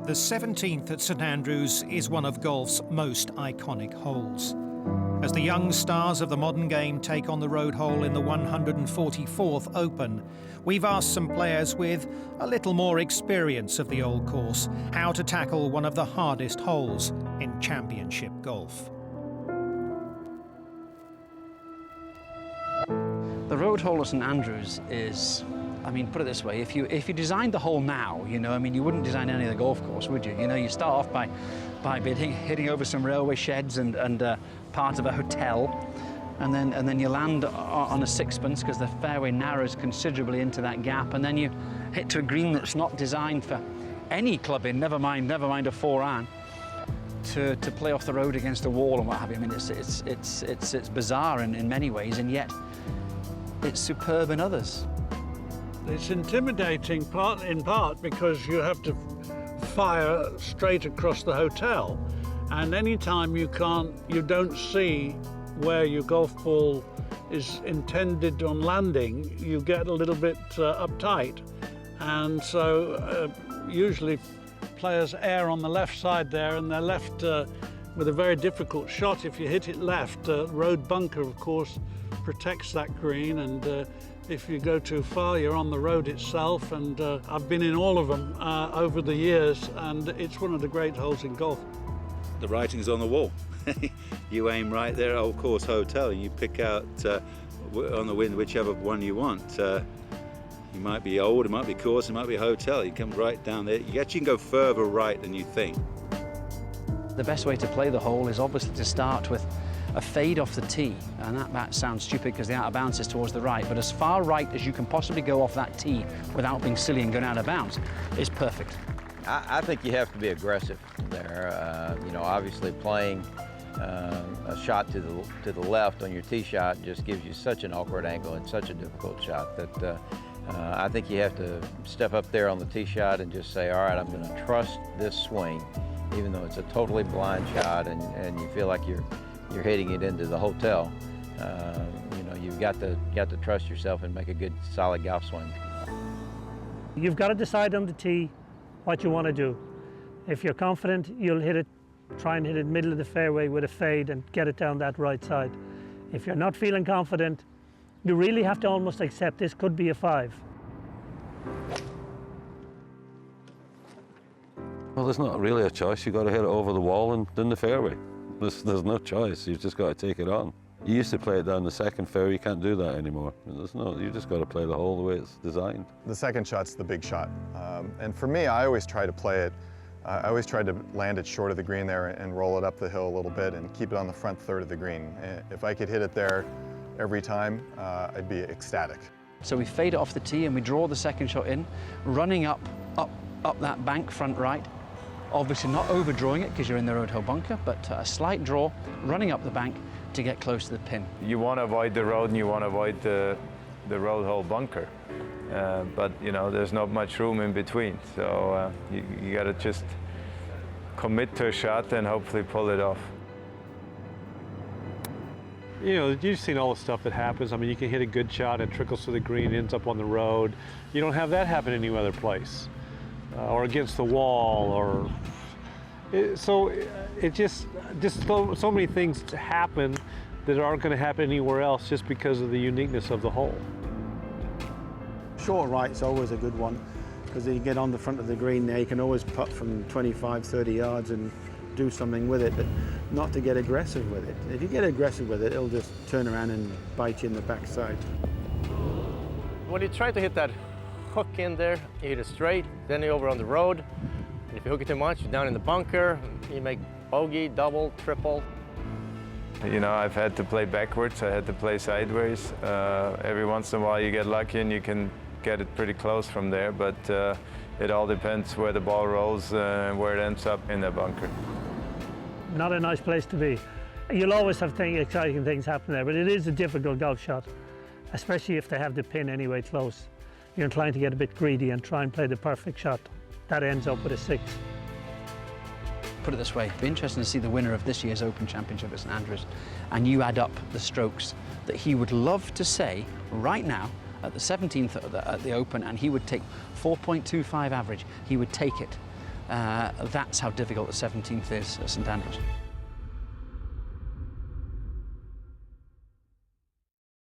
The 17th at St Andrews is one of golf's most iconic holes. As the young stars of the modern game take on the road hole in the 144th Open, we've asked some players with a little more experience of the old course how to tackle one of the hardest holes in championship golf. The road hole at St Andrews is, I mean, put it this way, if you designed the hole now, you know, I mean, you wouldn't design any of the golf course, would you? You know, you start off by hitting over some railway sheds and part of a hotel, and then you land on a sixpence because the fairway narrows considerably into that gap, and then you hit to a green that's not designed for any clubbing, never mind a 4-iron, to play off the road against a wall and what have you. I mean, it's bizarre in many ways, and yet it's superb in others. It's intimidating in part because you have to fire straight across the hotel, and anytime you don't see where your golf ball is intended on landing, you get a little bit uptight, and so usually players err on the left side there, and they're left with a very difficult shot. If you hit it left, road bunker, of course, protects that green, and if you go too far, you're on the road itself, and I've been in all of them over the years, and it's one of the great holes in golf. The writing's on the wall. You aim right there at Old Course Hotel, and you pick out on the wind whichever one you want. You might be old, it might be course, it might be a hotel. You come right down there. You actually can go further right than you think. The best way to play the hole is obviously to start with a fade off the tee, and that sounds stupid because the out of bounds is towards the right, but as far right as you can possibly go off that tee without being silly and going out of bounds is perfect. I think you have to be aggressive there. You know, obviously playing a shot to the left on your tee shot just gives you such an awkward angle and such a difficult shot that I think you have to step up there on the tee shot and just say, all right, I'm going to trust this swing, even though it's a totally blind shot and you feel like you're hitting it into the hotel. You know, you've got to trust yourself and make a good, solid golf swing. You've got to decide on the tee what you want to do. If you're confident, you'll hit it, try and hit it middle of the fairway with a fade and get it down that right side. If you're not feeling confident, you really have to almost accept this could be a 5. Well, there's not really a choice. You've got to hit it over the wall and in the fairway. There's no choice. You've just got to take it on. You used to play it down the second fairway. You can't do that anymore. You just got to play the hole the way it's designed. The second shot's the big shot. And for me, I always try to play it. I always tried to land it short of the green there and roll it up the hill a little bit and keep it on the front third of the green. If I could hit it there every time, I'd be ecstatic. So we fade it off the tee and we draw the second shot in, running up that bank front right. Obviously not overdrawing it because you're in the road hole bunker, but a slight draw, running up the bank to get close to the pin. You want to avoid the road and you want to avoid the road hole bunker. But, you know, there's not much room in between. So you got to just commit to a shot and hopefully pull it off. You know, you've seen all the stuff that happens. I mean, you can hit a good shot and it trickles to the green, ends up on the road. You don't have that happen any other place. Or against the wall, or so many things happen that aren't going to happen anywhere else just because of the uniqueness of the hole. Short right's always a good one because you get on the front of the green there, you can always putt from 25, 30 yards and do something with it, but not to get aggressive with it. If you get aggressive with it, it'll just turn around and bite you in the backside. When you try to hit that hook in there, you hit it straight, then you're over on the road. And if you hook it too much, you're down in the bunker, you make bogey, double, triple. You know, I've had to play backwards, I had to play sideways. Every once in a while you get lucky and you can get it pretty close from there, but it all depends where the ball rolls and where it ends up in the bunker. Not a nice place to be. You'll always have exciting things happen there, but it is a difficult golf shot, especially if they have the pin anyway close. You're inclined to get a bit greedy and try and play the perfect shot. That ends up with a 6. Put it this way, it'd be interesting to see the winner of this year's Open Championship at St Andrews, and you add up the strokes that he would love to say right now at the 17th at the Open, and he would take 4.25 average. He would take it. That's how difficult the 17th is at St Andrews.